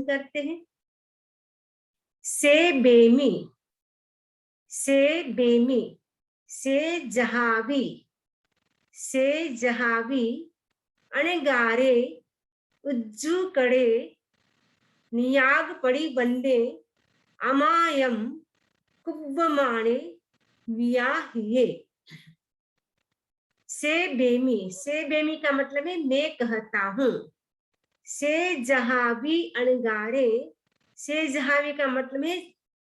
करते हैं। से बेमी, से बेमी, से जहावी, से जहावी, अणगारे, उज्जू कड़े, नियाग पड़ी बंदे, अमायम कुव्वमाणे वियाहिये। से बेमी का मतलब है मैं कहता हूं। से जहावी अणगारे, से जहावी का मतलब है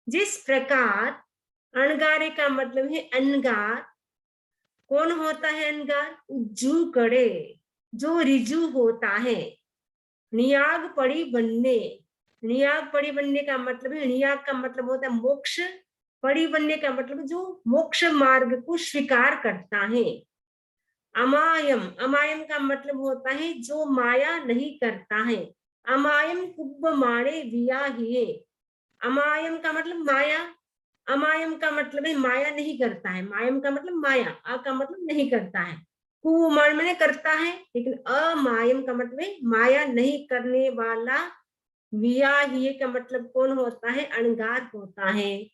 जिस प्रकार, अणगारे का मतलब है अनगार। कौन होता है अनगार? उज्जू कड़े, जो रिजु होता है। नियाग पड़ी बनने, नियाग पड़ी बनने का मतलब है, नियाग का मतलब होता है मोक्ष, पड़ी बनने का मतलब जो मोक्ष मार्ग को स्वीकार करता है। अमायम, अमायम का मतलब होता है जो माया नहीं करता है। अमायम कुब्ब माणे वियाहिये, अमायम का मतलब माया, अमायम का मतलब है माया नहीं करता है। मायम का मतलब माया, अ का मतलब नहीं करता है। कुमान मैंने करता है, लेकिन अमायम का मतलब है माया नहीं करने वाला। वियाही का मतलब कौन होता है? अणगार होता है।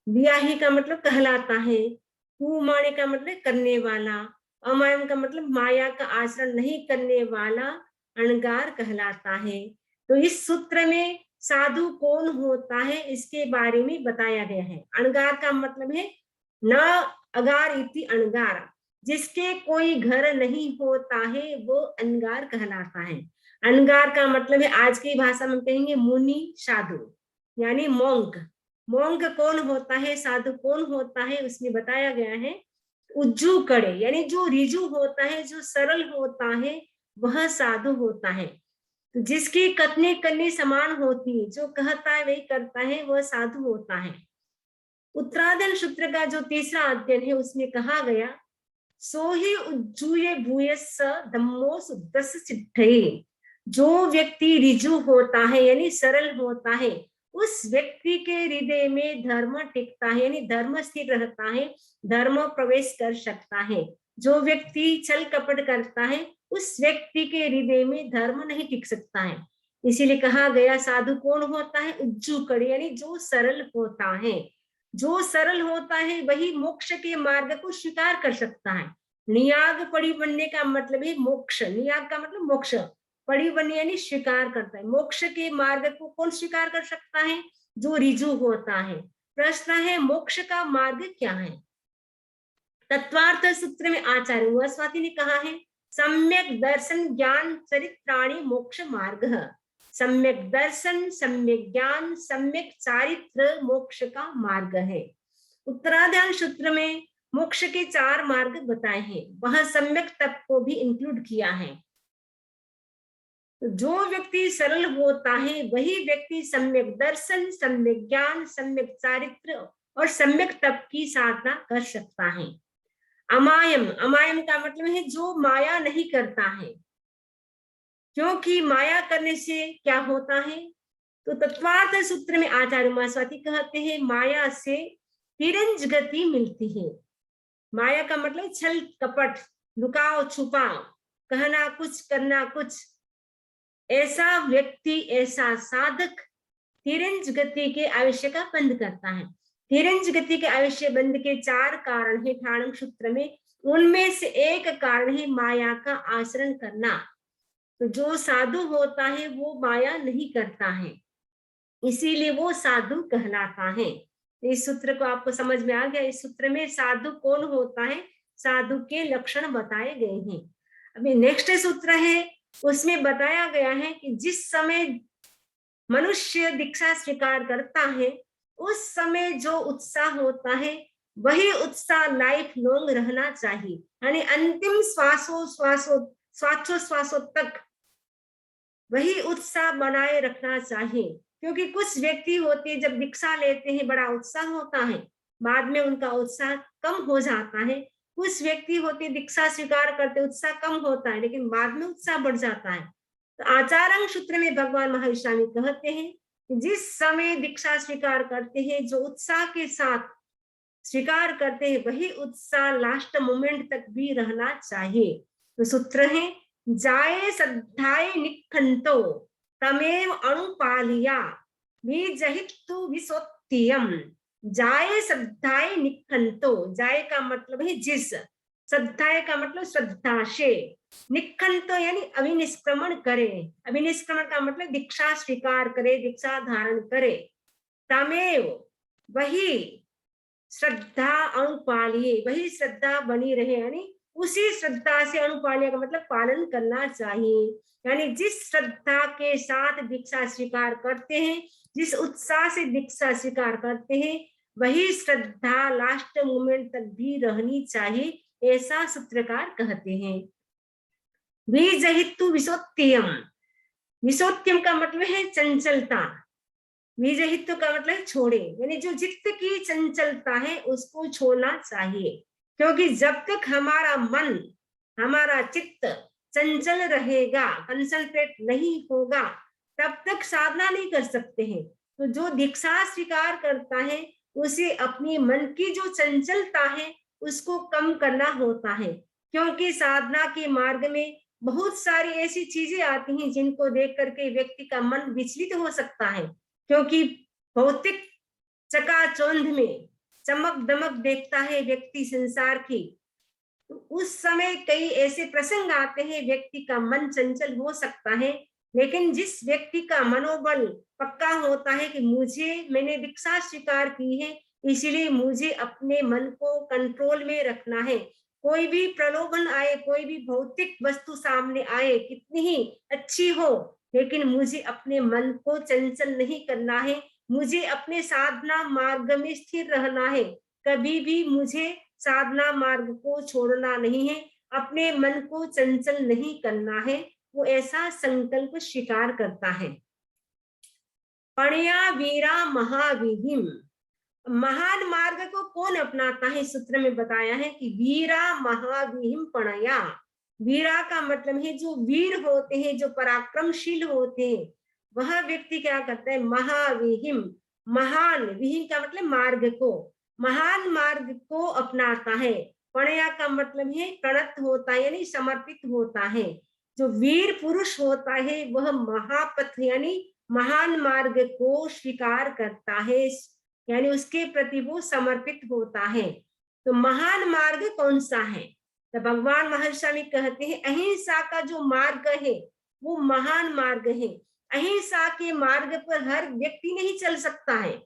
वियाही का मतलब कहलाता है। कुमाने का मतलब करने वाला। अमायम का मतलब माया का आचरण नहीं करने वाला अणगार कहलाता है। तो इस सूत्र में साधु कौन होता है इसके बारे में बताया गया है। अणगार का मतलब है न अगार इति अणगार, जिसके कोई घर नहीं होता है वो अनगार कहलाता है। अनगार का मतलब है आज की भाषा में कहेंगे मुनि साधु, यानी मोंक। मोंक कौन होता है, साधु कौन होता है, उसमें बताया गया है उज्जू कड़े, यानी जो रिजु होता है, जो सरल होता है, वह साधु होता है। तो जिसकी कथनी करनी समान होती है, जो कहता है वही करता है, वह साधु होता है। उत्तराधन सूत्र का जो तीसरा अध्ययन है उसमें कहा गया सो ही उज्जूय भूयस्स धम्मो शुद्धस्स सिद्धये। जो व्यक्ति रिजु होता है यानी सरल होता है, उस व्यक्ति के हृदय में धर्म टिकता है, यानी धर्म स्थिर रहता है, धर्म प्रवेश कर सकता है। जो व्यक्ति छल कपट करता है उस व्यक्ति के हृदय में धर्म नहीं टिक सकता है। इसीलिए कहा गया साधु कौन होता है? उज्जू कड़े, यानी जो सरल होता है। जो सरल होता है वही मोक्ष के मार्ग को स्वीकार कर सकता है। नियाग पड़ी बनने का मतलब है मोक्ष, नियाग का मतलब मोक्ष, पड़ी बनने यानी स्वीकार करता है। मोक्ष के मार्ग को कौन स्वीकार कर सकता है? जो रिजु होता है। प्रश्न है मोक्ष का मार्ग क्या है? तत्वार्थ सूत्र में आचार्य वस्वाति ने कहा है सम्यक दर्शन ज्ञान चरित्राणि मोक्ष मार्ग। सम्यक दर्शन, सम्यक ज्ञान, सम्यक चारित्र मोक्ष का मार्ग है। उत्तराधान सूत्र में मोक्ष के 4 मार्ग बताए हैं, वह सम्यक तप को भी इंक्लूड किया है। तो जो व्यक्ति सरल होता है वही व्यक्ति सम्यक दर्शन, सम्यक ज्ञान, सम्यक चारित्र और सम्यक तप की साधना कर सकता है। अमायम, अमायम का मतलब है जो माया नहीं करता है, क्योंकि माया करने से क्या होता है? तो तत्वार्थ सूत्र में आचार्य मास्वाती कहते हैं माया से तिरंज गति मिलती है। माया का मतलब छल कपट, लुकाओ छुपाओ, कहना कुछ करना कुछ। ऐसा व्यक्ति, ऐसा साधक तिरंज गति के आयुष्य का बंद करता है। तिरंज गति के आयुष्य बंद के 4 कारण है ठाणक सूत्र में, उनमें से एक कारण है माया का आचरण करना। तो जो साधु होता है वो माया नहीं करता है, इसीलिए वो साधु कहलाता है। इस सूत्र को आपको समझ में आ गया? इस सूत्र में साधु कौन होता है, साधु के लक्षण बताए गए हैं। अभी नेक्स्ट सूत्र है, उसमें बताया गया है कि जिस समय मनुष्य दीक्षा स्वीकार करता है उस समय जो उत्साह होता है वही उत्साह लाइफ लॉन्ग रहना चाहिए, यानी अंतिम श्वासों तक वही उत्साह बनाए रखना चाहिए। क्योंकि कुछ व्यक्ति होते हैं जब दीक्षा लेते हैं बड़ा उत्साह होता है, बाद में उनका उत्साह कम हो जाता है। कुछ व्यक्ति होते दीक्षा स्वीकार करते उत्साह कम होता है लेकिन बाद में उत्साह बढ़ जाता है। तो आचार्य सूत्र में भगवान महर्षि स्वामी कहते हैं कि जिस समय दीक्षा स्वीकार करते हैं, जो उत्साह के साथ स्वीकार करते हैं वही उत्साह लास्ट मोमेंट तक भी रहना चाहिए। तो सूत्र है जाए श्रद्धाए निखंतो, तमेव अनुपालिया बीजहितु विसोत्तियम। जाए श्रद्धाए निखंतो, जाए का मतलब है जिस, श्रद्धाए का मतलब श्रद्धा से, निखंतो यानी अभिनिष्क्रमण करे, अभिनिष्क्रमण का मतलब दीक्षा स्वीकार करे, दीक्षा धारण करे। तमेव वही, श्रद्धा अनुपालिए वही श्रद्धा बनी रहे, यानी उसी श्रद्धा से, अनुपालिया का मतलब पालन करना चाहिए, यानी जिस श्रद्धा के साथ दीक्षा स्वीकार करते हैं, जिस उत्साह से दीक्षा स्वीकार करते हैं, वही श्रद्धा लास्ट मोमेंट तक भी रहनी चाहिए, ऐसा सूत्रकार कहते हैं। बीजहितु विसोत्तियम, विसोत्तियम का मतलब है चंचलता, बीजहितु का मतलब छोड़े, यानी जो चित्त की चंचलता है उसको छोड़ना चाहिए, क्योंकि जब तक हमारा मन, हमारा चित्त चंचल रहेगा, कंसंट्रेट नहीं होगा, तब तक साधना नहीं कर सकते हैं। तो जो दीक्षा स्वीकार करता है उसे अपनी मन की जो चंचलता है उसको कम करना होता है, क्योंकि साधना के मार्ग में बहुत सारी ऐसी चीजें आती हैं जिनको देख करके व्यक्ति का मन विचलित हो सकता है, क्योंकि भौतिक चकाचौंध में चमक दमक देखता है व्यक्ति संसार की, तो उस समय कई ऐसे प्रसंग आते हैं व्यक्ति का मन चंचल हो सकता है। लेकिन जिस व्यक्ति का मनोबल पक्का होता है कि मैंने दीक्षा स्वीकार की है, इसलिए मुझे अपने मन को कंट्रोल में रखना है, कोई भी प्रलोभन आए, कोई भी भौतिक वस्तु सामने आए, कितनी ही अच्छी हो, लेकिन मुझे अपने मन को चंचल नहीं करना है, मुझे अपने साधना मार्ग में स्थिर रहना है, कभी भी मुझे साधना मार्ग को छोड़ना नहीं है, अपने मन को चंचल नहीं करना है, वो ऐसा संकल्प स्वीकार करता है। पणया वीरा महाविहिम, महान मार्ग को कौन अपनाता है, सूत्र में बताया है कि वीरा महाविहिम पणया, वीरा का मतलब है जो वीर होते हैं, जो पराक्रमशील होते हैं, वह व्यक्ति क्या करता है, महाविहिम, महान, विहिम का मतलब मार्ग को, महान मार्ग को अपनाता है। पणया का मतलब है प्रणत होता है, यानी समर्पित होता है। जो वीर पुरुष होता है वह महापथ यानी महान मार्ग को स्वीकार करता है, यानी उसके प्रति वो समर्पित होता है। तो महान मार्ग कौन सा है, तो भगवान महर्षि स्वामी कहते हैं अहिंसा का जो मार्ग है वो महान मार्ग है। अहिंसा के मार्ग पर हर व्यक्ति नहीं चल सकता है,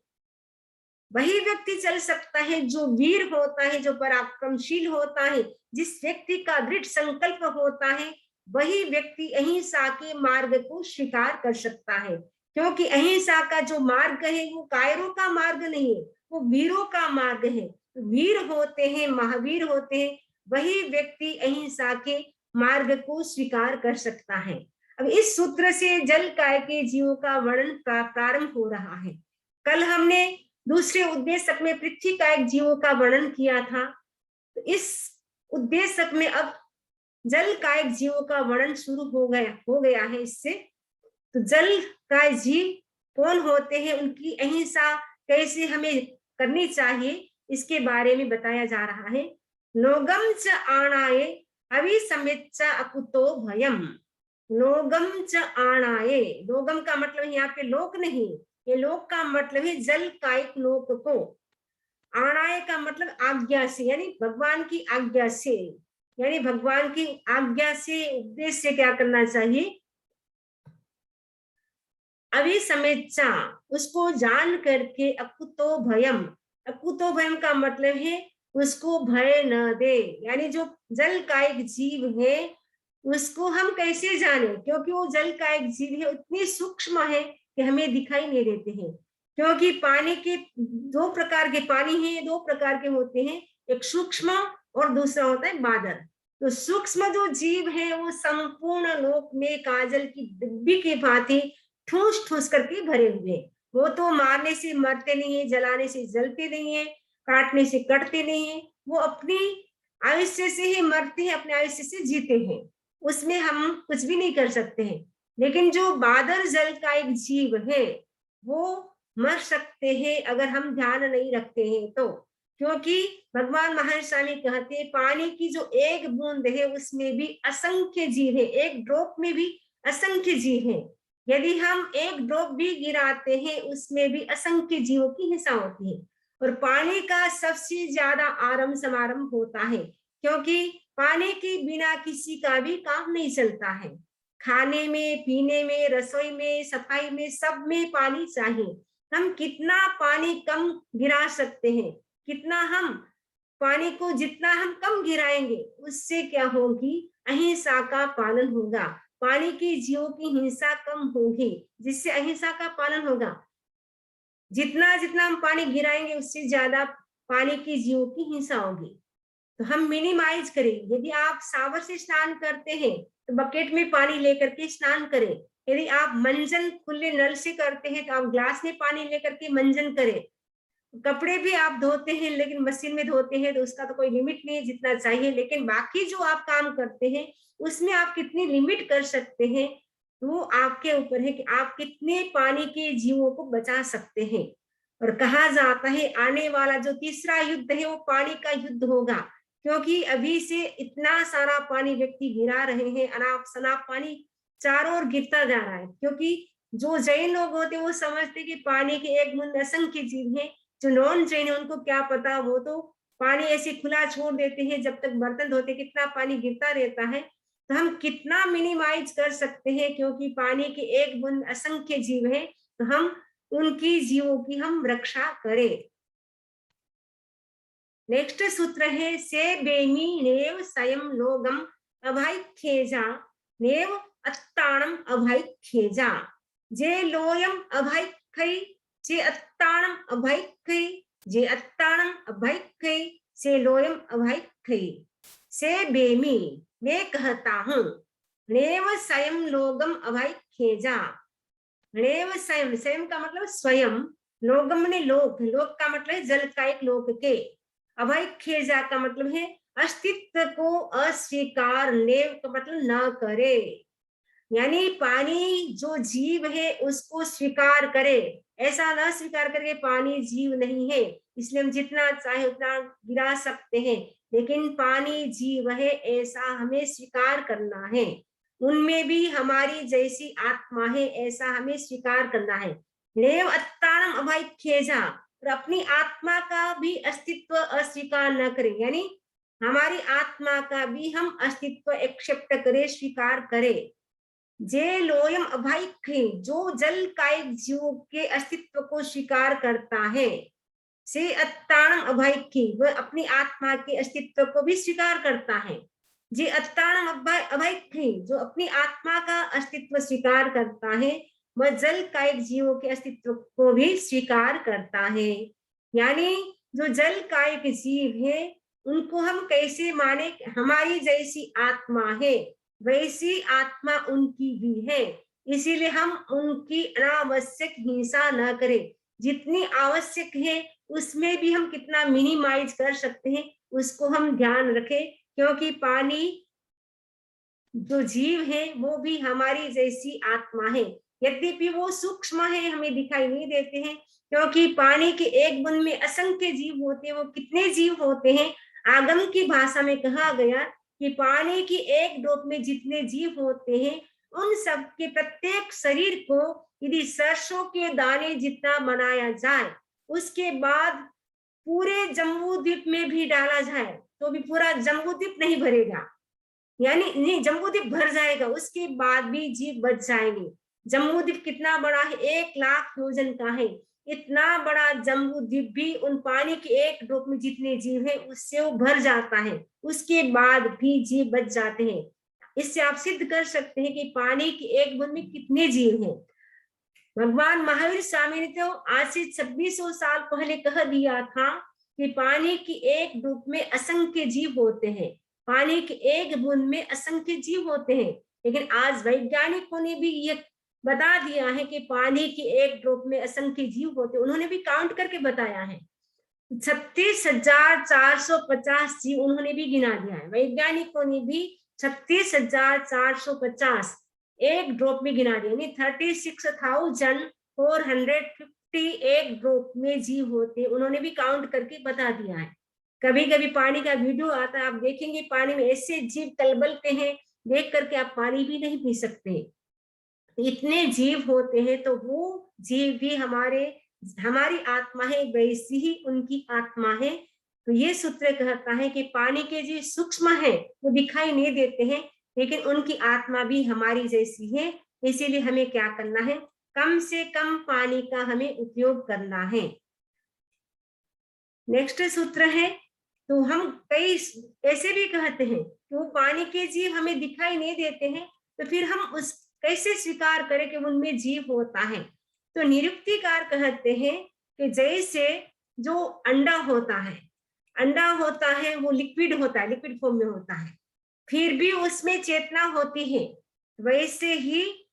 वही व्यक्ति चल सकता है जो वीर होता है, जो पराक्रमशील होता है, जिस व्यक्ति का दृढ़ संकल्प होता है, वही व्यक्ति अहिंसा के मार्ग को स्वीकार कर सकता है। क्योंकि अहिंसा का जो मार्ग है वो कायरों का मार्ग नहीं है, वो वीरों का मार्ग है। वीर होते हैं, महावीर होते हैं, वही व्यक्ति अहिंसा के मार्ग को स्वीकार कर सकता है। अब इस सूत्र से जल काय के जीवों का वर्णन प्रारंभ हो रहा है। कल हमने दूसरे उद्देश्य में पृथ्वी का एक जीवों का वर्णन किया था, तो इस उद्देश्य में अब जल कायक जीवों का वर्णन शुरू हो गया है इससे। तो जल काय जीव कौन होते हैं, उनकी अहिंसा कैसे हमें करनी चाहिए, इसके बारे में बताया जा रहा है। लोगम च आणाये अभिसमेच्च अकुतो भयम, लोगम च आणाये, लोगम का मतलब यहाँ पे लोक नहीं, ये लोक का मतलब है जल कायक लोक को, आणाये का मतलब आज्ञा से, यानी भगवान की आज्ञा से, यानी भगवान की आज्ञा से उपदेश से क्या करना चाहिए, अभी समेचा उसको जान करके, अकुतो भयम, अकुतो भयम का मतलब है उसको भय न दे, यानी जो जल कायक जीव है उसको हम कैसे जाने, क्योंकि वो जल कायक जीव है, उतनी सूक्ष्म है कि हमें दिखाई नहीं देते हैं। क्योंकि पानी के दो प्रकार के पानी है, दो प्रकार के होते हैं, एक सूक्ष्म और दूसरा होता है बादल। तो सूक्ष्म जो जीव है वो संपूर्ण लोक में काजल की डिब्बी की भांति ठूस ठूस करके भरे हुए, वो तो मारने से मरते नहीं है, जलाने से जलते नहीं है, काटने से कटते नहीं है, वो अपनी आयुष्य से ही मरते हैं, अपने आयुष्य से जीते हैं, उसमें हम कुछ भी नहीं कर सकते हैं। लेकिन जो बादल जल का एक जीव है वो मर सकते हैं अगर हम ध्यान नहीं रखते हैं तो, क्योंकि भगवान महर्षि स्वामी कहते हैं पानी की जो एक बूंद है उसमें भी असंख्य जीव है, एक ड्रॉप में भी असंख्य जीव है। यदि हम एक ड्रॉप भी गिराते हैं उसमें भी असंख्य जीवों की हिंसा होती है। और पानी का सबसे ज्यादा आरंभ समारंभ होता है, क्योंकि पानी के बिना किसी का भी काम नहीं चलता है। खाने में, पीने में, रसोई में, सफाई में, सब में पानी चाहिए। हम कितना पानी कम गिरा सकते हैं, कितना हम पानी को जितना हम कम गिराएंगे उससे क्या होगी, अहिंसा का पालन होगा। पानी की जीवों की हिंसा कम होगी जिससे अहिंसा का पालन होगा। जितना जितना हम पानी गिराएंगे उससे ज्यादा पानी की जीवों की हिंसा होगी। तो हम मिनिमाइज करें। यदि आप सावर से स्नान करते हैं तो बकेट में पानी लेकर के स्नान करें। यदि आप मंजन खुले नल से करते हैं तो आप ग्लास में पानी लेकर के मंजन करें। कपड़े भी आप धोते हैं लेकिन मशीन में धोते हैं तो उसका तो कोई लिमिट नहीं है, जितना चाहिए। लेकिन बाकी जो आप काम करते हैं उसमें आप कितनी लिमिट कर सकते हैं, वो आपके ऊपर है कि आप कितने पानी के जीवों को बचा सकते हैं। और कहा जाता है आने वाला जो तीसरा युद्ध है वो पानी का युद्ध होगा, क्योंकि अभी से इतना सारा पानी व्यक्ति गिरा रहे हैं, अनाप शनाप पानी चारों ओर गिरता जा रहा है। क्योंकि जो जैन लोग होते हैं वो समझते कि पानी के एक बूंद असंख्य जीव है। जो नॉन जैन है उनको क्या पता, वो तो पानी ऐसे खुला छोड़ देते हैं, जब तक बर्तन धोते कितना पानी गिरता रहता है। तो हम कितना मिनिमाइज कर सकते हैं, क्योंकि पानी के एक बूंद असंख्य जीव है, तो हम उनकी जीवों की हम रक्षा करें। नेक्स्ट सूत्र है से बेमी नेव स्वयं लोगम अभैखेजा नेव अत्ताणम अभैखेजा। जे लोयम अभैखै जे अत्ताणम अभैखै जे अत्ताणम अभैखै से लोयम अभैखै। से बेमी मैं कहता हूँ, नेव स्वयं लोगम अभैखेजा। नेव स्वयं, स्वयं का मतलब स्वयं, लोगम ने लोक, लोक का मतलब है जल का एक लोक के। अभैखेजा का मतलब है अस्तित्व को अस्वीकार, नेव का मतलब न करे, यानी पानी जो जीव है उसको स्वीकार करे, ऐसा ना स्वीकार करके पानी जीव नहीं है इसलिए हम जितना चाहे उतना गिरा सकते हैं। लेकिन पानी जीव है ऐसा हमें स्वीकार करना है, उनमें भी हमारी जैसी आत्मा है ऐसा हमें स्वीकार करना है। नेव अत्ताणम अभैखेजा, और अपनी आत्मा का भी अस्तित्व अस्वीकार न करें, यानी हमारी आत्मा का भी हम अस्तित्व एक्सेप्ट करें, स्वीकार करें। जे लोयम अभैखे, जो जल कायिक जीवों के अस्तित्व को स्वीकार करता है। से अत्ताणम अभैखे, वह अपनी आत्मा के अस्तित्व को भी स्वीकार करता है। जे अत्ताणम अभैखे, जो अपनी आत्मा का अस्तित्व स्वीकार करता है, वह जल कायिक जीवों के अस्तित्व को भी स्वीकार करता है। यानी जो जल कायिक जीव है उनको हम कैसे माने, हमारी जैसी आत्मा है वैसी आत्मा उनकी भी है, इसीलिए हम उनकी अनावश्यक हिंसा न करें। जितनी आवश्यक है उसमें भी हम कितना मिनिमाइज कर सकते हैं उसको हम ध्यान रखें, क्योंकि पानी जो जीव है वो भी हमारी जैसी आत्मा है। यद्यपि वो सूक्ष्म है, हमें दिखाई नहीं देते हैं, क्योंकि पानी के एक बूंद में असंख्य जीव होते हैं। वो कितने जीव होते हैं, आगम की भाषा में कहा गया कि पानी की एक ड्रॉप में जितने जीव होते हैं उन सब के प्रत्येक शरीर को यदि सरसों के दाने जितना बनाया जाए, उसके बाद पूरे जम्बू द्वीप में भी डाला जाए तो भी पूरा जम्बू द्वीप नहीं भरेगा, यानी नहीं जम्बूद्वीप भर जाएगा, उसके बाद भी जीव बच जाएंगे। जम्बूद्वीप कितना बड़ा है, 1,00,000 योजन का है। इतना बड़ा जम्बूद्वीप भी उन पानी के एक ड्रॉप में जितने जीव है उससे वो भर जाता है, उसके बाद भी जीव बच जाते हैं। इससे आप सिद्ध कर सकते हैं कि पानी की एक बूंद में कितने जीव हैं। भगवान महावीर स्वामी ने तो आज से 2600 साल पहले कह दिया था कि पानी की एक बूंद में असंख्य जीव होते हैं, पानी की एक बूंद में असंख्य जीव होते हैं। लेकिन आज वैज्ञानिकों ने भी ये बता दिया है कि पानी की एक ड्रॉप में असंख्य जीव होते हैं, उन्होंने भी काउंट करके बताया है। 36,450 जीव उन्होंने भी गिना दिया है, वैज्ञानिकों ने भी 36,450 एक ड्रॉप में गिना दिया, यानी 36,450 एक ड्रॉप में जीव होते, उन्होंने भी काउंट करके बता दिया है। कभी कभी पानी का वीडियो आता है, आप देखेंगे पानी में ऐसे जीव तलबलते हैं, देख करके आप पानी भी नहीं पी सकते। इतने जीव होते हैं, तो वो जीव भी हमारी आत्मा है, वैसी ही उनकी आत्मा है। तो ये सूत्र कहता है कि पानी के जो सूक्ष्म है वो दिखाई नहीं देते हैं, लेकिन उनकी आत्मा भी हमारी जैसी है। इसीलिए हमें क्या करना है, कम से कम पानी का हमें उपयोग करना है। नेक्स्ट सूत्र है, तो हम कई ऐसे भी कहते हैं कि वो पानी के जीव हमें दिखाई नहीं देते हैं, तो फिर हम उस कैसे स्वीकार करें कि उनमें जीव होता है। तो निरुक्तिकार कहते हैं कि जैसे जो अंडा होता है वो लिक्विड होता है, लिक्विड फॉर्म में होता है, फिर भी उसमें चेतना होती है। वैसे ही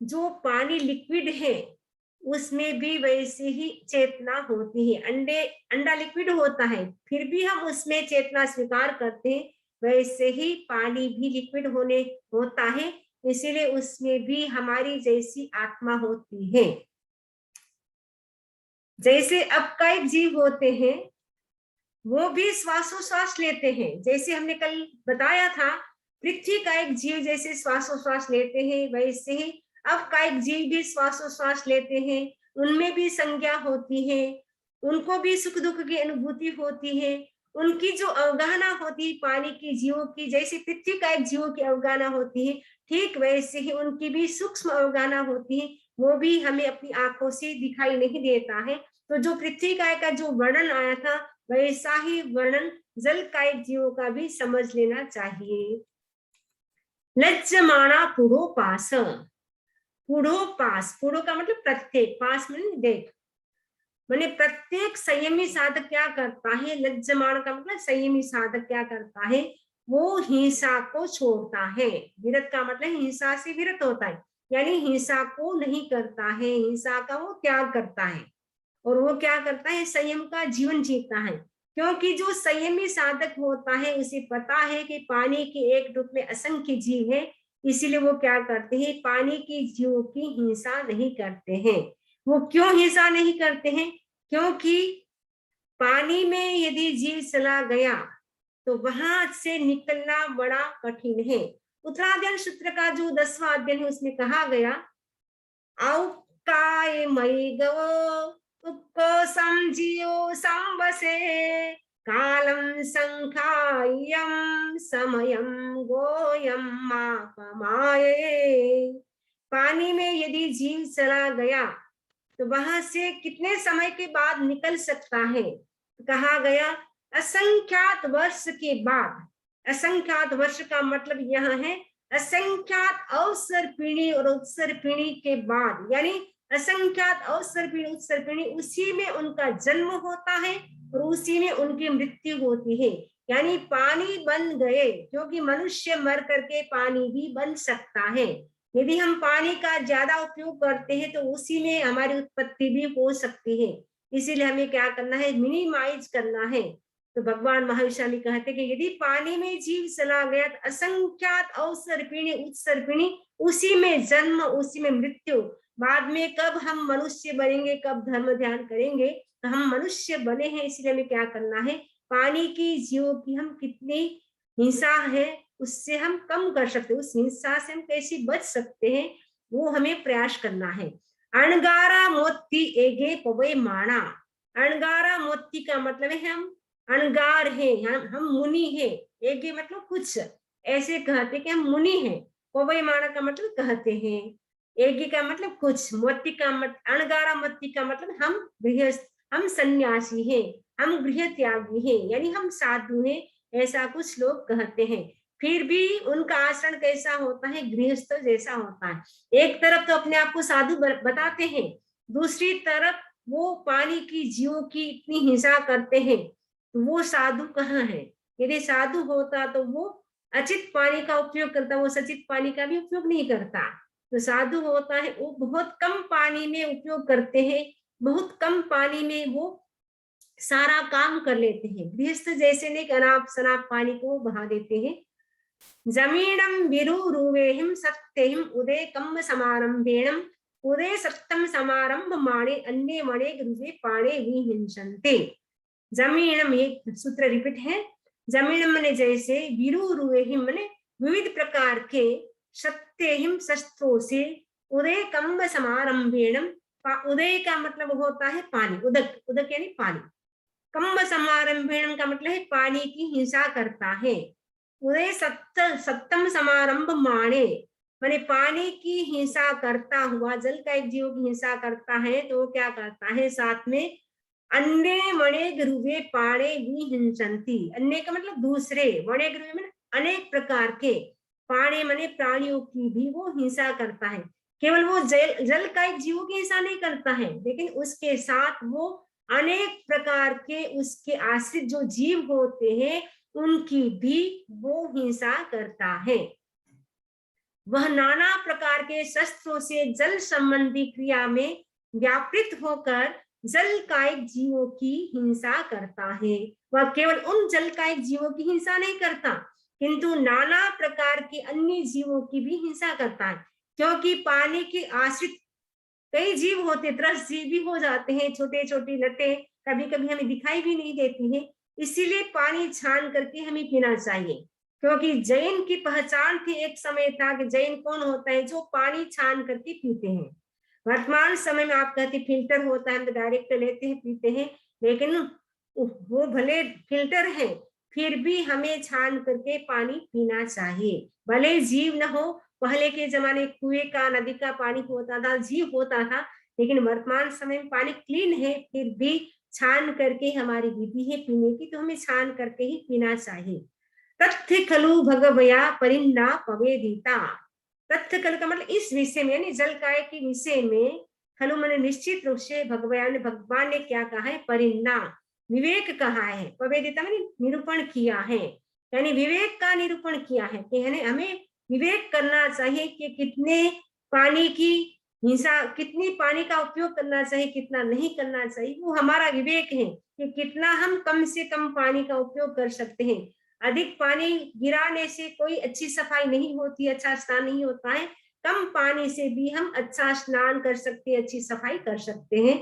जो पानी लिक्विड है उसमें भी वैसे ही चेतना होती है। अंडा लिक्विड होता है, फिर भी हम उसमें चेतना स्वीकार करते हैं, वैसे ही पानी भी लिक्विड होता है, इसीलिए उसमें भी हमारी जैसी आत्मा होती है। जैसे अपकायिक जीव होते हैं, वो भी श्वासोश्वास लेते हैं। जैसे हमने कल बताया था, पृथ्वी का एक जीव जैसे श्वासोश्वास लेते हैं, वैसे ही अपकायिक जीव भी श्वासोश्वास लेते हैं। उनमें भी संज्ञा होती है, उनको भी सुख दुख की अनुभूति होती है। उनकी जो अवगाहना होती है पानी की जीवों की, जैसे पृथ्वी का एक जीवों की अवगाहना होती है, ठीक वैसे ही उनकी भी सूक्ष्म अवगाहना होती है। वो भी हमें अपनी आंखों से दिखाई नहीं देता है। तो जो पृथ्वी का जो वर्णन आया था, वैसा ही वर्णन जल कायिक जीवों का भी समझ लेना चाहिए। लज्जमाना पुरोपास, पुरोपास, पुरो का मतलब प्रत्येक, पास में देख, माने प्रत्येक संयमी साधक क्या करता है, लज्जमान का मतलब संयमी साधक क्या करता है, वो हिंसा को छोड़ता है। विरत का मतलब हिंसा से विरत होता है, यानी हिंसा को नहीं करता है, हिंसा का वो त्याग करता है। और वो क्या करता है, संयम का जीवन जीता है। क्योंकि जो संयमी साधक होता है उसे पता है कि पानी के एक डूब में असंख्य जीव है, इसीलिए वो क्या करते हैं, पानी के जीवों की हिंसा नहीं करते हैं। वो क्यों हिंसा नहीं करते हैं, क्योंकि पानी में यदि जीव चला गया तो वहां से निकलना बड़ा कठिन है। उत्तराध्ययन सूत्र का जो 10वां अध्ययन है उसमें कहा गया, औकाय मई गवो उत्कोशम जियो संवसे कालम संखायम समयम गोयम मापमाये। पानी में यदि जीव चला गया तो वहां से कितने समय के बाद निकल सकता है, कहा गया असंख्यात वर्ष के बाद। असंख्यात वर्ष का मतलब यह है असंख्यात अवसर पीढ़ी और उत्सर पीढ़ी के बाद, यानी असंख्यात अवसर पीढ़ी उत्सर पीढ़ी, उसी में उनका जन्म होता है और उसी में उनकी मृत्यु होती है। यानी पानी बन गए, क्योंकि मनुष्य मर करके पानी भी बन सकता है। यदि हम पानी का ज्यादा उपयोग करते हैं तो उसी में हमारी उत्पत्ति भी हो सकती है। इसीलिए हमें क्या करना है, मिनिमाइज करना है। तो भगवान महावीर कहते कि यदि पानी में जीव चला गया तो असंख्यात अवसर्पिणी उत्सर्पिणी, उसी में जन्म उसी में मृत्यु। बाद में कब हम मनुष्य बनेंगे, कब धर्म ध्यान करेंगे, तो हम मनुष्य बने हैं, इसलिए हमें क्या करना है, पानी की जीवों की हम कितनी हिंसा है उससे हम कम कर सकते हैं, उस हिंसा से हम कैसे बच सकते हैं, वो हमें प्रयास करना है। अणगारा मोती एगे पवे माणा। अणगारा मोती का मतलब है हम अणगार है, हम मुनि है। एगे मतलब कुछ, ऐसे कहते कि हम मुनि हैं। पवे माणा का मतलब कहते हैं, एगे का मतलब कुछ, मोती का मतलब अणगारा मोती का मतलब हम गृहस्थ, हम सन्यासी हैं, हम गृह त्यागी हैं, यानी हम साधु हैं, ऐसा कुछ लोग कहते हैं। फिर भी उनका आचरण कैसा होता है, गृहस्थ जैसा होता है। एक तरफ तो अपने आप को साधु बताते हैं, दूसरी तरफ वो पानी की जीवों की इतनी हिंसा करते हैं, तो वो साधु कहाँ है। यदि साधु होता तो वो अचित पानी का उपयोग करता, वो सचित पानी का भी उपयोग नहीं करता। तो साधु होता है वो बहुत कम पानी में उपयोग करते हैं, बहुत कम पानी में वो सारा काम कर लेते हैं। गृहस्थ जैसे नहीं, अनाप शनाप पानी को बहा देते हैं। जमीनम विरुरुवेहिम सत्यहिम उदय कम्म समारंभेणम उदय सप्तम समारंभ माणे अन्य मणे गृहे पाणे विहिंसन्ते। जमीनम, एक सूत्र रिपीट है, जमीनम मने जैसे, विरुरुवेहिम मने विविध प्रकार के, सत्यहिम शस्त्रों से, उदय कम्ब समारंभेणम, उदय का मतलब होता है पानी, उदक, उदक यानी पानी। कम्ब समारंभेणम का मतलब है पानी की हिंसा करता है। उदय सप्तम समारंभ माणे, माने पानी की हिंसा करता हुआ, जल का एक जीव की हिंसा करता है तो वो क्या करता है, साथ में अन्य मणे गुरुवे पाणे विहिंसंति, अन्य का मतलब दूसरे, मणे गुरुवे में अनेक प्रकार के, पाणे मने प्राणियों की भी वो हिंसा करता है। केवल वो जल का एक जीवों की हिंसा नहीं करता है, लेकिन उसके साथ वो अनेक प्रकार के उसके आश्रित जो जीव होते हैं उनकी भी वो हिंसा करता है। वह नाना प्रकार के शस्त्रों से जल संबंधी क्रिया में व्यापृत होकर जल कायिक जीवों की हिंसा करता है। वह केवल उन जल कायिक जीवों की हिंसा नहीं करता, किंतु नाना प्रकार के अन्य जीवों की भी हिंसा करता है, क्योंकि पानी के आश्रित कई जीव होते, त्रस्त जीव भी हो जाते हैं, छोटे छोटे लटे कभी कभी हमें दिखाई भी नहीं देती है। इसीलिए पानी छान करके हमें पीना चाहिए, क्योंकि जैन की पहचान थी, एक समय था कि जैन कौन होता है, जो पानी छान करके पीते हैं। वर्तमान समय में आप कहते फिल्टर होता है, हम डायरेक्ट लेते हैं पीते हैं, लेकिन वो भले फिल्टर है फिर भी हमें छान करके पानी पीना चाहिए, भले जीव न हो। पहले के जमाने कुएं का, नदी का पानी होता था, जीव होता था, लेकिन वर्तमान समय में पानी क्लीन है फिर भी छान करके हमारी विधि है पीने की, तो हमें छान करके ही पीना चाहिए। तथ्य खलु भगवया परिन्ना पवेदिता, तथ्य खलु का मतलब इस विषय में, यानी जल काय के विषय में, खलु मैंने निश्चित रूप से भगवया ने, भगवान ने क्या कहा है, परिन्ना विवेक कहा है, पवेदिता मैंने निरूपण किया है, यानी विवेक का निरूपण किया है कि हमें विवेक करना चाहिए कि कितने पानी की हिंसा, कितनी पानी का उपयोग करना चाहिए, कितना नहीं करना चाहिए, वो हमारा विवेक है कि कितना हम कम से कम पानी का उपयोग कर सकते हैं। अधिक पानी गिराने से कोई अच्छी सफाई नहीं होती, अच्छा स्नान नहीं होता है, कम पानी से भी हम अच्छा स्नान कर सकते हैं, अच्छी सफाई कर सकते हैं।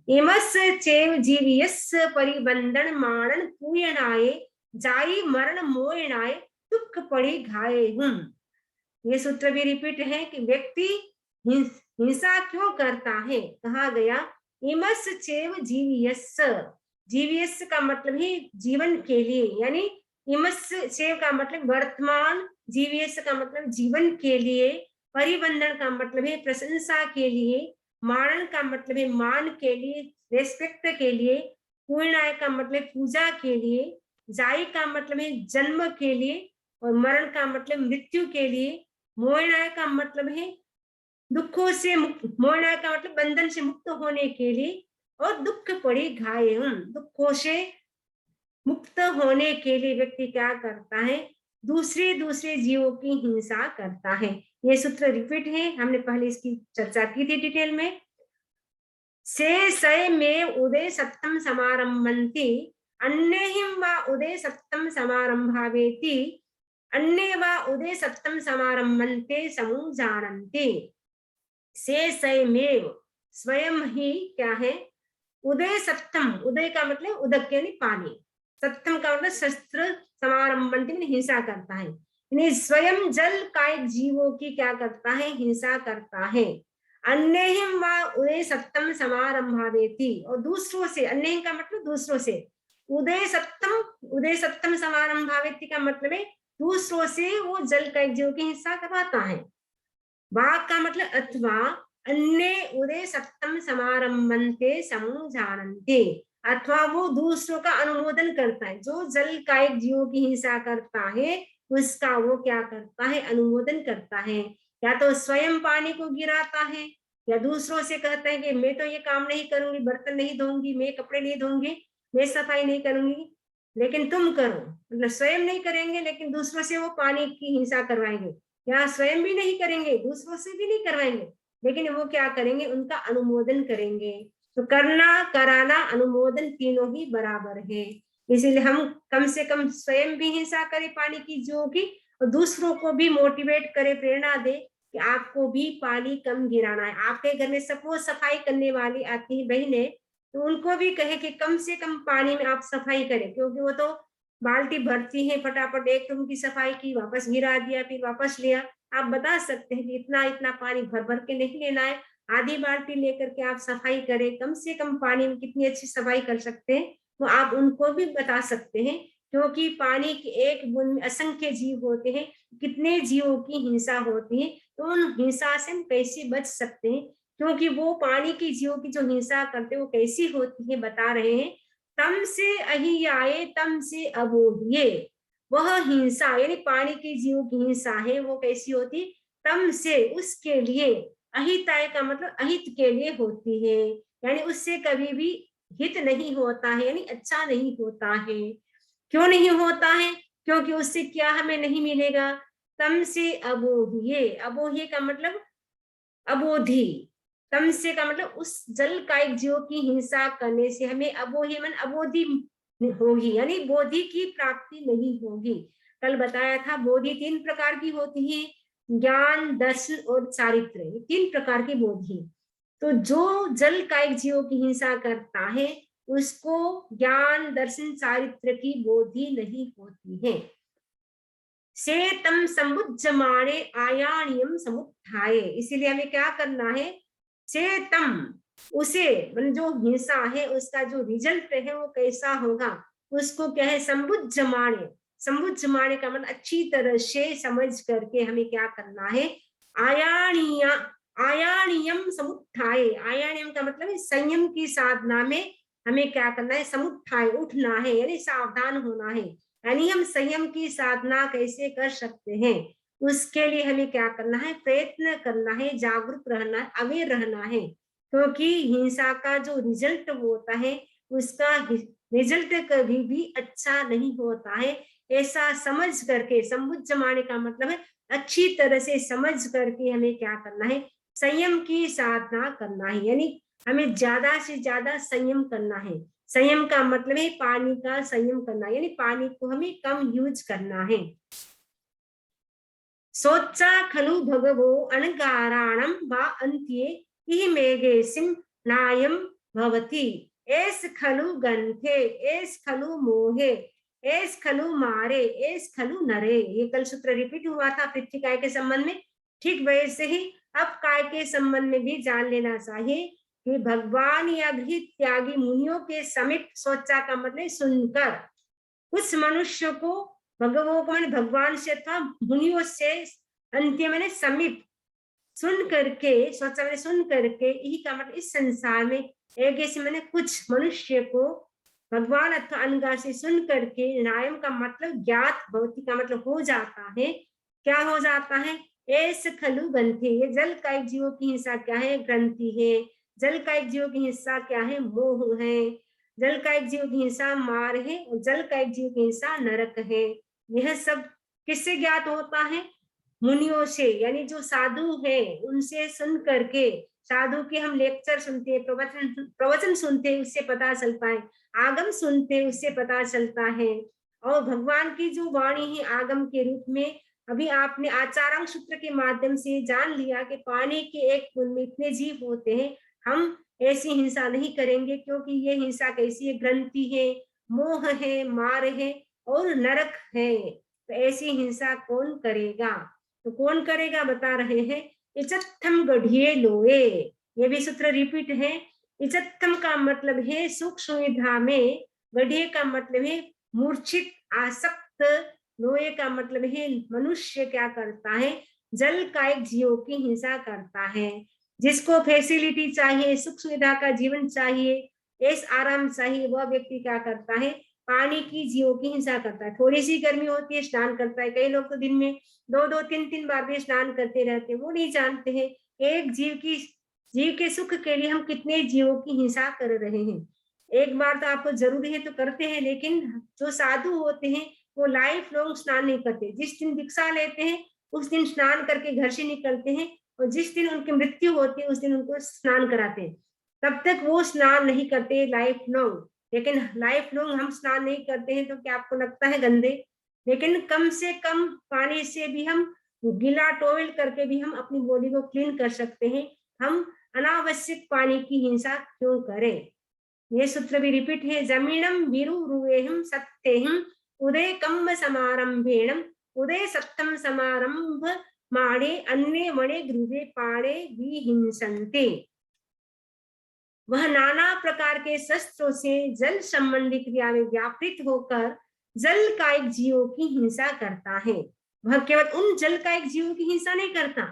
इमस चेव जीवियस परिबंधन माणन पूयणाए, जाई मरण मोयणाए, दुख पड़ी घाये हूं। ये सूत्र भी रिपीट है कि व्यक्ति हिंसा क्यों करता है, कहा गया इमस चेव जीवियस, जीवियस का मतलब है जीवन के लिए, यानी इमस चेव का मतलब वर्तमान, जीवियस का मतलब जीवन के लिए, परिबंधन का मतलब है प्रशंसा के लिए, मानन का मतलब है मान के लिए, रेस्पेक्ट के लिए, पूर्णाय का मतलब पूजा के लिए, जाई का मतलब है जन्म के लिए, और मरण का मतलब मृत्यु के लिए, मोहनाय का मतलब है दुखों से मुक्त, मोहनाय का मतलब बंधन से मुक्त होने के लिए, और दुख पड़ी घाये, दुखों से मुक्त होने के लिए व्यक्ति क्या करता है, दूसरे दूसरे जीवों की हिंसा करता है। ये सूत्र रिपीट है, हमने पहले इसकी चर्चा की थी डिटेल में। से सय में उदय सप्तम समारंभन्ति, अन्यहिं वा उदय सप्तम समारंभावेति, अन्य वा उदय सप्तम समारंभन्ते समूह जानन्ति। से सयमेव, स्वयं ही क्या है, उदय सप्तम, उदय का मतलब उदक यानी पानी, सप्तम का मतलब शस्त्र, समारंभन्ति में हिंसा करता है, यानी स्वयं जल कायिक जीवों की क्या करता है, हिंसा करता है। अन्यहिं वा उदय सप्तम समारंभावेति, और दूसरों से, अन्य का मतलब दूसरों से, उदय सप्तम, उदय सप्तम समारंभावेति का मतलब है दूसरों से वो जल कायिक जीवों की हिंसा करवाता है। वाक का मतलब अथवा, अन्य उदय सप्तम समारंभन्ते समूह जानन्ते, अथवा वो दूसरों का अनुमोदन करता है, जो जल कायिक जीवों की हिंसा करता है उसका वो क्या करता है, अनुमोदन करता है। या तो स्वयं पानी को गिराता है, या दूसरों से कहता है कि मैं तो ये काम नहीं करूंगी, बर्तन नहीं धोऊंगी, मैं कपड़े नहीं धोऊंगी, मैं सफाई नहीं करूंगी, लेकिन तुम करो, मतलब स्वयं नहीं करेंगे लेकिन दूसरों से वो पानी की हिंसा करवाएंगे, या स्वयं भी नहीं करेंगे, दूसरों से भी नहीं करवाएंगे, लेकिन वो क्या करेंगे, उनका अनुमोदन करेंगे। तो करना, कराना, अनुमोदन तीनों ही बराबर है। इसीलिए हम कम से कम स्वयं भी हिंसा करें पानी की जो की, और दूसरों को भी मोटिवेट करें, प्रेरणा दे कि आपको भी पानी कम गिराना है। आपके घर में सपोज सफाई करने वाली आती है बहने, तो उनको भी कहे कि कम से कम पानी में आप सफाई करें, क्योंकि वो तो बाल्टी भरती है फटाफट, एक रूम की सफाई की, वापस गिरा दिया, फिर वापस लिया, आप बता सकते हैं कि इतना इतना पानी भर भर के नहीं लेना है, आधी बाल्टी लेकर के आप सफाई करें, कम से कम पानी में कितनी अच्छी सफाई कर सकते हैं, तो आप उनको भी बता सकते हैं। क्योंकि पानी की एक बूंद में असंख्य जीव होते हैं, कितने जीवों की हिंसा होती है, तो उन हिंसा से हम कैसे बच सकते हैं, क्योंकि वो पानी की जीवों की जो हिंसा करते हैं वो कैसी होती है बता रहे हैं। तम से अहियाए तम से अबोधिये, वह हिंसा यानी पानी की जीवों की हिंसा है वो कैसी होती, तम से उसके लिए, अहिताय का मतलब अहित के लिए होती है, यानी उससे कभी भी हित नहीं होता है, यानी अच्छा नहीं होता है। क्यों नहीं होता है, क्योंकि उससे क्या हमें नहीं मिलेगा, तम से अबोधिये, अबोह्य का मतलब अबोधि, तम से का मतलब उस जल कायिक जीवों की हिंसा करने से हमें अबोह्य मन अबोधि होगी, यानी बोधि की प्राप्ति नहीं होगी। कल बताया था बोधि 3 प्रकार की होती है, ज्ञान, दर्शन और चारित्र्य, 3 प्रकार की बोधि। तो जो जल कायिक जीवों की हिंसा करता है उसको ज्ञान, दर्शन, चारित्र्य की बोधि नहीं होती है। से तम समुज्जमाणे आयानियम समुत्थाये, इसीलिए हमें क्या करना है, से तम, उसे मतलब जो हिंसा है उसका जो रिजल्ट है वो कैसा होगा, उसको क्या है, संबुज्जमाणे, संबुज्जमाणे का मतलब अच्छी तरह से समझ करके हमें क्या करना है, आयानिया, आयानियम समुत्थाये, आयानियम का मतलब है संयम की साधना में हमें क्या करना है, समुत्थाय उठना है, यानी सावधान होना है। यानी हम संयम की साधना कैसे कर सकते हैं, उसके लिए हमें क्या करना है, प्रयत्न करना है, जागरूक रहना, अवेयर रहना है। क्योंकि हिंसा का जो रिजल्ट होता है उसका रिजल्ट कभी भी अच्छा नहीं होता है। ऐसा समझ करके, संबुद्ध जमाने का मतलब है अच्छी तरह से समझ करके हमें क्या करना है, संयम की साधना करना है, यानी हमें ज्यादा से ज्यादा संयम करना है। संयम का मतलब है पानी का संयम करना, यानी पानी को हमें कम यूज करना है। सोचा खलु भगवो अनगाराणम वा अंत्ये इह मेघेसिम नायम भवति, एस खलु गंथे, एस खलु मोहे, एस खलु मारे, एस खलु नरे। ये कल सूत्र रिपीट हुआ था पृथ्वी काय के संबंध में, ठीक वैसे ही अब काय के संबंध में भी जान लेना चाहिए कि भगवान या गृह त्यागी मुनियों के समीप, सोचा का मतलब सुनकर, कुछ मनुष्य को भगवो को मैंने भगवान से अथवा मुनियों से, अंत्य मैंने समीप, सुन करके, सोचा मैंने सुन करके, यही का मतलब इस संसार में एक ऐसे मैंने कुछ मनुष्य को भगवान अथवा अनुगार से सुन करके, नायम का मतलब ज्ञात, भौतिक का मतलब हो जाता है, क्या हो जाता है, ऐस खलु ग्रंथि, ये जल कायिक जीवों की हिंसा क्या है, ग्रंथि है। जल कायिक जीवों की हिंसा क्या है, मोह है। जल कायिक जीव की हिंसा मार है और जल कायिक जीव की हिंसा नरक है। यह सब किससे ज्ञात होता है, मुनियों से, यानी जो साधु है उनसे सुन करके, साधु के हम लेक्चर सुनते हैं, प्रवचन प्रवचन सुनते हैं, उससे पता चलता है, आगम सुनते हैं उससे पता चलता है। और भगवान की जो वाणी है आगम के रूप में, अभी आपने आचारांग सूत्र के माध्यम से जान लिया कि पानी के एक बूंद में इतने जीव होते हैं, हम ऐसी हिंसा नहीं करेंगे, क्योंकि ये हिंसा कैसी है, ग्रंथि है, मोह है, मार है और नरक है। तो ऐसी हिंसा कौन करेगा, तो कौन करेगा बता रहे हैं, इचत्थम गढ़िए लोए, ये भी सूत्र रिपीट है। इचत्थम का मतलब है सुख सुविधा में, गढ़िए का मतलब है मूर्छित आसक्त, लोए का मतलब है मनुष्य क्या करता है, जल कायिक जीवों की हिंसा करता है। जिसको फैसिलिटी चाहिए, सुख सुविधा का जीवन चाहिए, ऐस आराम चाहिए, वह व्यक्ति क्या करता है, पानी की जीवों की हिंसा करता है। थोड़ी सी गर्मी होती है स्नान करता है, कई लोग तो दिन में 2-2 3-3 बार भी स्नान करते रहते हैं, वो नहीं जानते हैं एक जीव के सुख के लिए हम कितने जीवों की हिंसा कर रहे हैं। एक बार तो आपको जरूरी है तो करते हैं, लेकिन जो साधु होते हैं वो लाइफ लॉन्ग स्नान नहीं करते, जिस दिन दीक्षा लेते हैं उस दिन स्नान करके घर से निकलते हैं, और जिस दिन उनकी मृत्यु होती है उस दिन उनको स्नान कराते हैं, तब तक वो स्नान नहीं करते लाइफ लॉन्ग। लेकिन लाइफ लॉन्ग हम स्नान नहीं करते हैं तो क्या आपको लगता है गंदे, लेकिन कम से कम पानी से भी हम, गीला टॉवेल करके भी हम अपनी बॉडी को क्लीन कर सकते हैं। हम अनावश्यक पानी की हिंसा क्यों करें। ये सूत्र भी रिपीट है, जमीनम विरुरुवेहम सत्यहम उदय कम्म समारंभेणम, उदय सप्तम समारंभ माणे अन्य मणे ध्रुवे पाणे विहिंसन्ते। वह नाना प्रकार के शस्त्रों से जल संबंधी क्रिया में व्यापृत होकर जल कायिक जीवों की हिंसा करता है। वह केवल उन जल कायिक जीवों की हिंसा नहीं करता,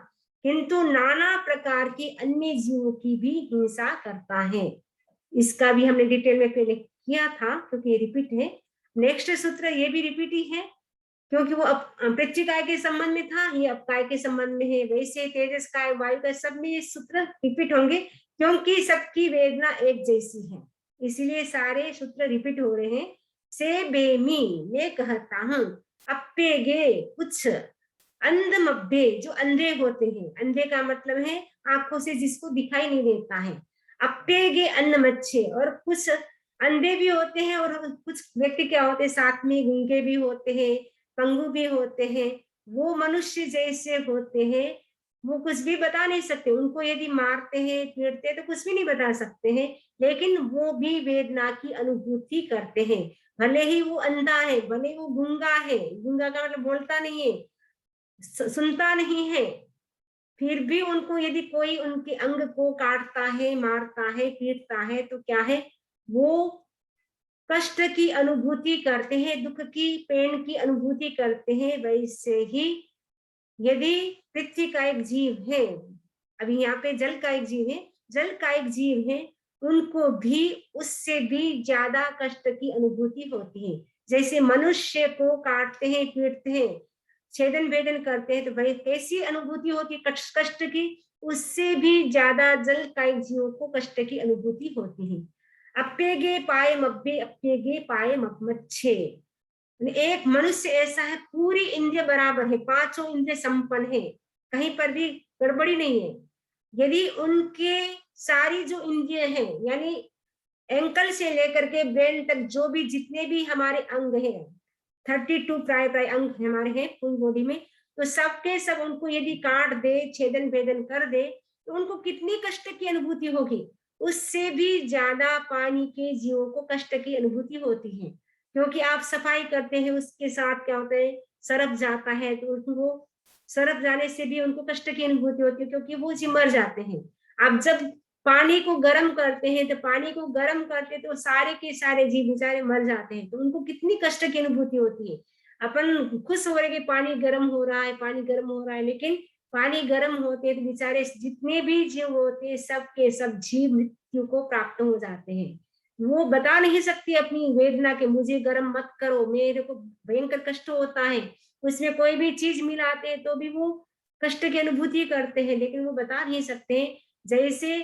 किंतु नाना प्रकार के अन्य जीवों की भी हिंसा करता है। इसका भी हमने डिटेल में पहले किया था, क्योंकि ये रिपीट है। नेक्स्ट सूत्र ये भी रिपीट ही है, क्योंकि वो पृथ्वी काय के संबंध में था, ये अपकाय के संबंध में है। वैसे तेजस काय, वायु का, सब में ये सूत्र रिपीट होंगे, क्योंकि सबकी वेदना एक जैसी है, इसीलिए सारे सूत्र रिपीट हो रहे हैं। से बेमी, मैं कहता हूँ, अप्पेगे कुछ, अंधमब्बे जो अंधे होते हैं, अंधे का मतलब है आंखों से जिसको दिखाई नहीं देता है, अप्पेगे अन्न मच्छे, और कुछ अंधे भी होते हैं और कुछ व्यक्ति क्या होते हैं साथ में गूंगे भी होते हैं, पंगु भी होते हैं। वो मनुष्य जैसे होते हैं, वो कुछ भी बता नहीं सकते, उनको यदि मारते हैं पीटते हैं तो कुछ भी नहीं बता सकते हैं, लेकिन वो भी वेदना की अनुभूति करते हैं। भले ही वो अंधा है, भले वो गूंगा है, गूंगा का मतलब बोलता नहीं है, सुनता नहीं है, फिर भी उनको यदि कोई उनके अंग को काटता है, मारता है, पीटता है, तो क्या है, वो कष्ट की अनुभूति करते हैं, दुख की, पेन की अनुभूति करते हैं। वैसे ही यदि पृथ्वी का एक जीव है, अभी यहाँ पे जल का एक जीव है, जल का एक जीव है, उनको भी उससे भी ज्यादा कष्ट की अनुभूति होती है। जैसे मनुष्य को काटते हैं, पीटते हैं, छेदन भेदन करते हैं, तो भाई कैसी अनुभूति होती है कष्ट की, उससे भी ज्यादा जल का एक जीवों को कष्ट की अनुभूति होती है। अप्पेगे पाए मब्बे, अप्पेगे पाए मच्छे। एक मनुष्य ऐसा है, पूरी इंद्रिय बराबर है, पांचों इंद्रिय संपन्न है, कहीं पर भी गड़बड़ी नहीं है। यदि उनके सारी जो इंद्रिय हैं, यानी एंकल से लेकर के ब्रेन तक जो भी जितने भी हमारे अंग हैं, 32 प्राय प्राय अंग हमारे हैं फुल बॉडी में, तो सबके सब उनको यदि काट दे, छेदन भेदन कर दे, तो उनको कितनी कष्ट की अनुभूति होगी। उससे भी ज्यादा पानी के जीवों को कष्ट की अनुभूति होती है, क्योंकि आप सफाई करते हैं, उसके साथ क्या होता है, सरफ जाता है, तो उनको सरफ जाने से भी उनको कष्ट की अनुभूति होती है, क्योंकि वो जी मर जाते हैं। आप जब पानी को गर्म करते हैं, तो पानी को गर्म करते तो सारे के सारे जीव बेचारे मर जाते हैं, तो उनको कितनी कष्ट की अनुभूति होती है। अपन खुश हो रहे कि पानी गर्म हो रहा है, पानी गर्म हो रहा है, लेकिन पानी गर्म होते हैं तो बेचारे जितने भी जीव होते हैं, सब के सब जीव मृत्यु को प्राप्त हो जाते हैं। वो बता नहीं सकती अपनी वेदना के, मुझे गर्म मत करो, मेरे को भयंकर कष्ट होता है। उसमें कोई भी चीज मिलाते हैं तो भी वो कष्ट की अनुभूति करते हैं, लेकिन वो बता नहीं सकते। जैसे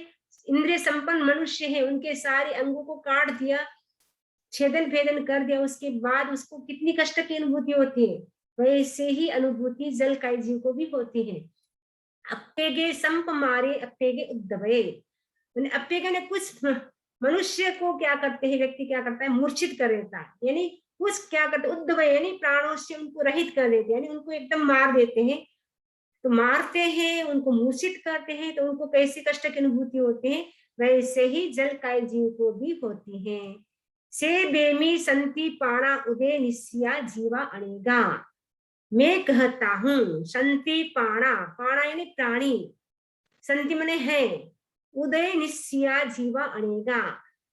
इंद्रिय संपन्न मनुष्य है, उनके सारे अंगों को काट दिया, छेदन भेदन कर दिया, उसके बाद उसको कितनी कष्ट की अनुभूति होती है, वैसे ही अनुभूति जल काय जीव को भी होती है। अप्पेगे संप मारे, अप्पेगे उद्दवे। अप्पेगे ने कुछ मनुष्य को क्या करते हैं, व्यक्ति क्या करता है, मूर्छित कर देता है, यानी कुछ क्या करते, उद्दवे यानी प्राणों से उनको रहित कर देते हैं, यानी उनको एकदम मार देते हैं। तो मारते हैं, उनको मूर्छित करते हैं, तो उनको कैसी कष्ट की अनुभूति होती है, वैसे ही जल काय जीव को भी होती है। से बेमी संति पाणा उदय निस्या जीवा अणेगा। मैं कहता हूँ, संति पाणा, पाणा यानी प्राणी, संति मने है, उदय निस्या जीवा अणेगा,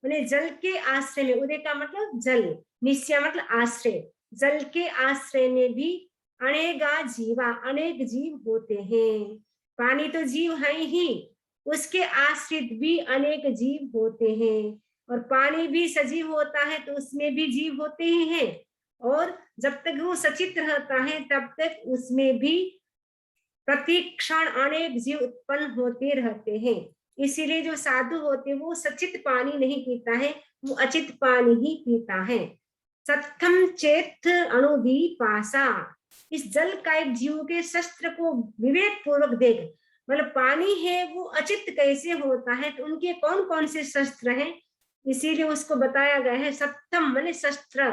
मैंने जल के आश्रय में, उदय का मतलब जल, निस्या मतलब आश्रय, जल के आश्रय में भी अनेगा जीवा, अनेक जीव होते हैं। पानी तो जीव है ही, उसके आश्रित भी अनेक जीव होते हैं, और पानी भी सजीव होता है तो उसमें भी जीव होते ही हैं, और जब तक वो सचित रहता है तब तक उसमें भी प्रति क्षण अनेक जीव उत्पन्न होते रहते हैं। इसीलिए जो साधु होते हैं वो सचित पानी नहीं पीता है, वो अचित पानी ही पीता है। सत्थम चेत अणुदी पासा। इस जल कायिक जीव के शस्त्र को विवेक पूर्वक देख, मतलब पानी है वो अचित कैसे होता है, तो उनके कौन कौन से शस्त्र हैं, इसीलिए उसको बताया गया है। सप्तम माने शस्त्र,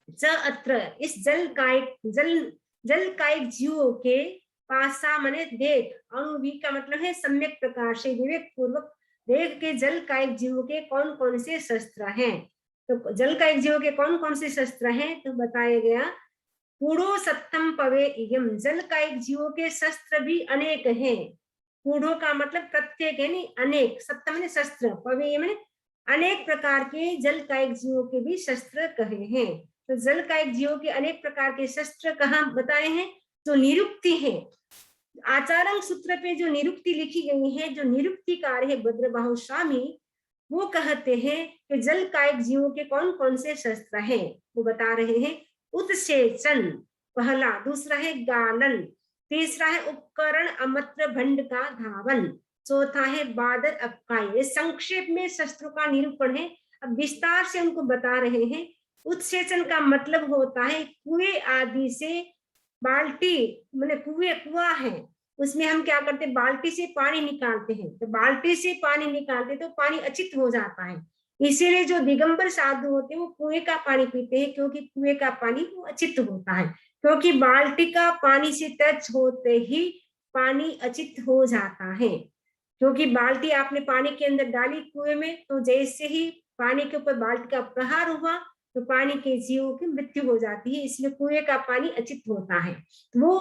च अत्र इस जल कायिक जीवों के पासा मने देख, अणुवी का मतलब है सम्यक प्रकार से विवेक पूर्वक देख के जल कायिक जीवों के कौन कौन से शस्त्र हैं। तो जल कायिक जीवों के कौन कौन से शस्त्र हैं, तो बताया गया कूढ़ो सत्तम पवे इयम, जल का एक जीवों के शस्त्र भी अनेक हैं। कूढ़ो का मतलब प्रत्येक है, नहीं अनेक, सत्तम ने शस्त्र, पवे मैंने अनेक प्रकार के जल का एक जीवों के भी शस्त्र कहे हैं। तो जल का एक जीवों के अनेक प्रकार के शस्त्र कहाँ बताए हैं, जो निरुक्ति है, आचार्य सूत्र पे जो निरुक्ति लिखी गई है, जो निरुक्तिकार है भद्रबाहु स्वामी, वो कहते हैं कि जल कायक जीवों के कौन कौन से शस्त्र हैं, वो बता रहे हैं। उत्सेचन पहला, दूसरा है गालन, तीसरा है उपकरण अमत्र भंड का धावन, चौथा है बादर अक्काई। संक्षेप में शस्त्रों का निरूपण है, अब विस्तार से उनको बता रहे हैं। उत्सेचन का मतलब होता है कुएं आदि से, बाल्टी मैंने कुआं है, उसमें हम क्या करते हैं, बाल्टी से पानी निकालते हैं, तो बाल्टी से पानी निकालते तो पानी अचित हो जाता है। इसीलिए जो दिगंबर साधु होते हैं वो कुएं का पानी पीते हैं, क्योंकि कुएं का पानी वो अचित होता है, क्योंकि बाल्टी का पानी से टच होते ही पानी अचित हो जाता है। क्योंकि बाल्टी आपने पानी के अंदर डाली कुएं में, तो जैसे ही पानी के ऊपर बाल्टी का प्रहार हुआ तो पानी के जीवों की मृत्यु हो जाती है, इसलिए कुएं का पानी अचित होता है। वो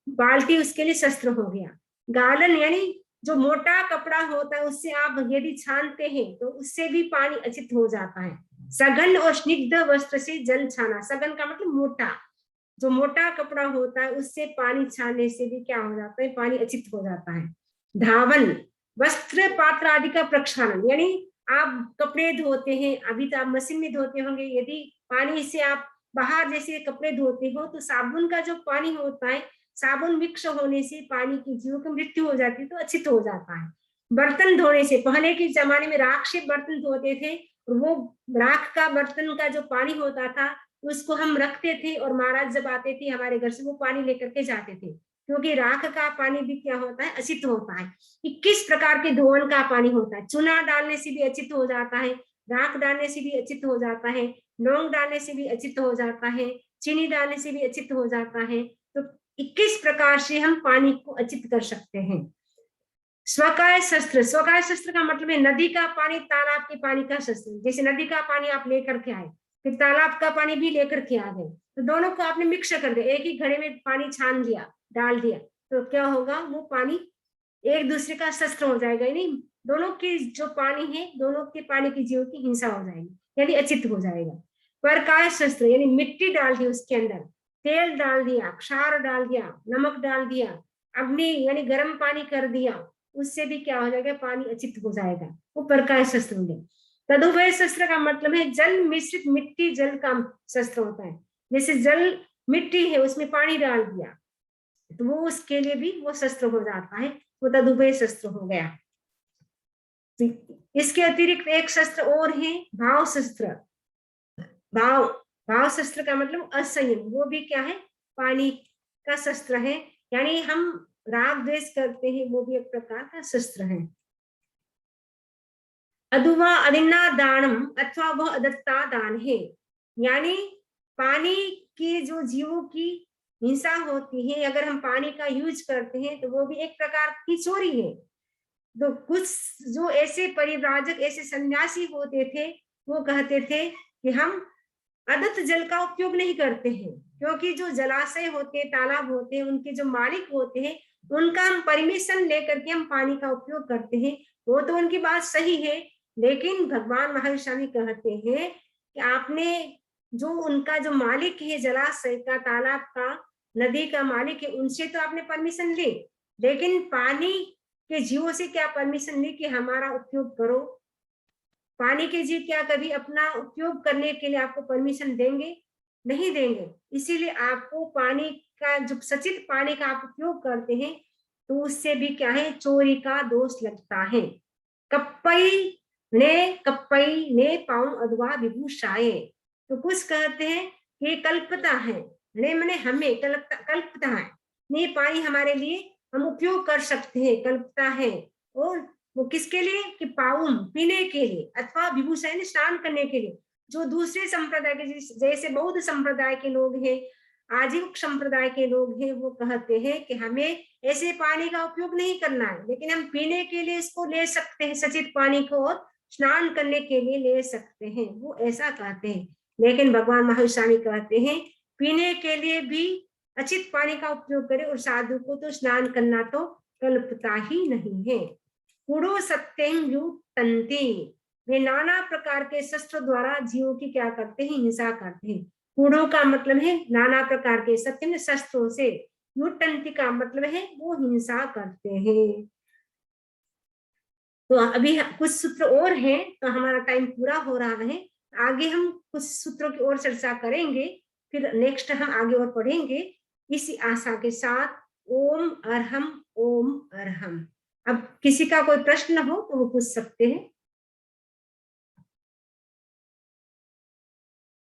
बाल्टी उसके लिए शस्त्र हो गया। गालन यानी जो मोटा कपड़ा होता है उससे आप यदि छानते हैं तो उससे भी पानी अचित हो जाता है। सघन और स्निग्ध वस्त्र से जल छाना, सघन का मतलब मोटा, जो मोटा कपड़ा होता है उससे पानी छानने से भी क्या हो जाता है, पानी अचित हो जाता है। धावन वस्त्र पात्र आदि का प्रक्षालन, यानी आप कपड़े धोते हैं, अभी तो आप मशीन में धोते होंगे, यदि पानी से आप बाहर जैसे कपड़े धोते हो तो साबुन का जो पानी होता है, साबुन मिक्स होने से पानी की जीवों की मृत्यु हो जाती है, तो अचित हो जाता है। बर्तन धोने से, पहले के जमाने में राख से बर्तन धोते थे, और वो राख का बर्तन का जो पानी होता था उसको हम रखते थे, और महाराज जब आते थे हमारे घर से वो पानी लेकर के जाते थे, क्योंकि राख का पानी भी क्या होता है, अचित होता है। 21 प्रकार के धोवन का पानी होता है, चूना डालने से भी अचित हो जाता है, राख डालने से भी अचित हो जाता है, लौंग डालने से भी अचित हो जाता है, चीनी डालने से भी अचित हो जाता है। तो 21 प्रकार से हम पानी को अचित कर सकते हैं। स्वकाय शस्त्र, स्वकाय शस्त्र का मतलब है नदी का पानी, तालाब के पानी का शस्त्र। जैसे नदी का पानी आप लेकर के आए, फिर तालाब का पानी भी लेकर के आ गए, तो दोनों को आपने मिक्स कर दिया, एक ही घड़े में पानी छान दिया, डाल दिया, तो क्या होगा, वो पानी एक दूसरे का शस्त्र हो जाएगा, नहीं दोनों की जो पानी है, दोनों के पानी की जीवों की हिंसा हो जाएगी, यानी अचित हो जाएगा। परकाय शस्त्र यानी मिट्टी डाल दी उसके अंदर, तेल डाल दिया, क्षार डाल दिया, नमक डाल दिया, अग्नि यानी गर्म पानी कर दिया, उससे भी क्या हो जाएगा, पानी अचित हो जाएगा, वो परकाय शस्त्र हो गया। तदुभय शस्त्र का मतलब है जल मिश्रित मिट्टी जल का शस्त्र होता है, जैसे जल मिट्टी है उसमें पानी डाल दिया तो वो उसके लिए भी वो शस्त्र हो जाता है, वो तदुभय शस्त्र हो गया। इसके अतिरिक्त एक शस्त्र और है भाव शस्त्र। भाव भाव शस्त्र का मतलब असंयम, वो भी क्या है, पानी का शस्त्र है, यानी हम राग द्वेष करते हैं, वो भी एक प्रकार का शस्त्र है। अधुवा अदिन्ना दानम, अथवा वह अदत्ता दान है, यानी पानी के जो जीवों की हिंसा होती है, अगर हम पानी का यूज करते हैं तो वो भी एक प्रकार की चोरी है। तो कुछ जो ऐसे परिव्राजक, ऐसे सन्यासी होते थे, वो कहते थे कि हम अदत्त जल का उपयोग नहीं करते हैं, क्योंकि जो जलाशय होते हैं, तालाब होते हैं, उनके जो मालिक होते हैं, उनका हम परमिशन लेकर के हम पानी का उपयोग करते हैं। वो तो उनकी बात सही है, लेकिन भगवान महावीर स्वामी कहते हैं कि आपने जो उनका जो मालिक है, जलाशय का, तालाब का, नदी का मालिक है, उनसे तो आपने परमिशन ली, लेकिन पानी के जीवों से क्या परमिशन ली कि हमारा उपयोग करो। पानी के जीव क्या कभी अपना उपयोग करने के लिए आपको परमिशन देंगे, नहीं देंगे। इसीलिए आपको पानी का जो सचित पानी का आप उपयोग करते हैं तो उससे भी क्या है, चोरी का दोष लगता है। कप्पई ने पाऊं अधवा विभूषाए, तो कुछ कहते हैं कि कल्पता है, ने मने हमें कल्पता है, ने पानी हमारे लिए हम उपयोग कर सकते हैं, कल्पता है। और वो किसके लिए, कि पाऊं पीने के लिए, अथवा विभूषण स्नान करने के लिए। जो दूसरे संप्रदाय के जैसे बौद्ध संप्रदाय के लोग हैं, आजीविक संप्रदाय के लोग हैं, वो कहते हैं कि हमें ऐसे पानी का उपयोग नहीं करना है, लेकिन हम पीने के लिए इसको ले सकते हैं, सचित पानी को, और स्नान करने के लिए ले सकते हैं, वो ऐसा कहते हैं। लेकिन भगवान महावीर स्वामी कहते हैं पीने के लिए भी अचित पानी का उपयोग करे, और साधु को तो स्नान करना तो कल्पता ही नहीं है। कूड़ो सत्यं युटंती, वे नाना प्रकार के शस्त्रों द्वारा जीवों की क्या करते हैं, हिंसा करते हैं। कूड़ो का मतलब है नाना प्रकार के, सत्य में शस्त्रों से, युटंती का मतलब है वो हिंसा करते हैं। तो अभी कुछ सूत्र और हैं, तो हमारा टाइम पूरा हो रहा है। आगे हम कुछ सूत्रों की और चर्चा करेंगे, फिर नेक्स्ट हम आगे और पढ़ेंगे। इसी आशा के साथ ओम अरहम, ओम अरहम। अब किसी का कोई प्रश्न हो तो वो पूछ सकते हैं।